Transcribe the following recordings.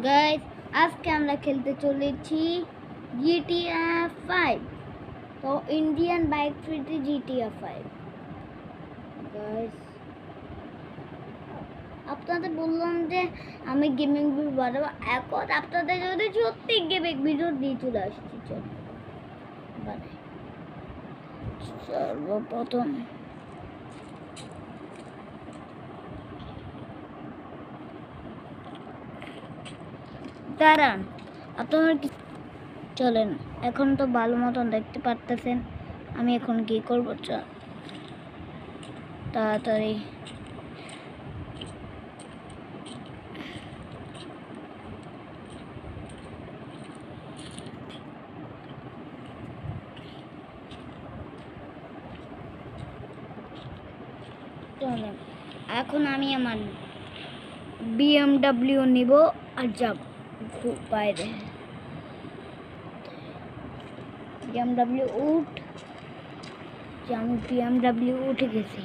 Guys, আজকে আমরা খেলতে চলেছি GTA 5। তো ইন্ডিয়ান বাইক ফ্রিতে GTA 5। গাইস, আপনাদের বললাম যে আমি গেমিং ভিডিও বানাবো। এখন আপনাদের যদি সত্যি গেমিং ভিডিও দিয়ে চলে আসছি, চল বানাই। সর্বপ্রথম দাঁড়ান, আপনার কি চলেন। এখন তো ভালো মতন দেখতে পারতেছেন আমি এখন কি করবো। তাড়াতাড়ি চলেন। এখন আমি আমার BMW নিব আর যাব বাইরে। BMW যে আমি BMW উঠে গেছি।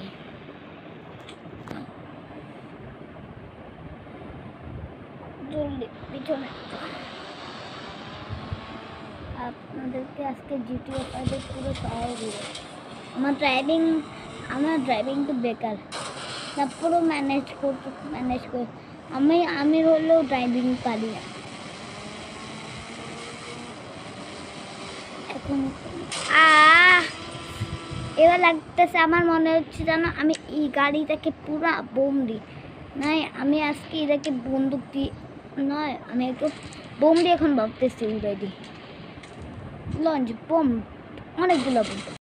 জলদি পিছনে। আপনাদেরকে আজকে GTA 5 পুরো পাওয়ার দিব। আমার ড্রাইভিং তো বেকার, তারপরেও ম্যানেজ করে আমি হলেও ড্রাইভিং পারি না। এখন এবার লাগতেছে, আমার মনে হচ্ছে যেন আমি এই গাড়িটাকে পুরা বোম দিই। নয়, আমি আজকে এটাকে বন্দুক দিই, নয় আমি একটু বোম দিয়ে এখন ভাবতেছি উড়াই দিই। লঞ্চ বোম, অনেকগুলো বোম।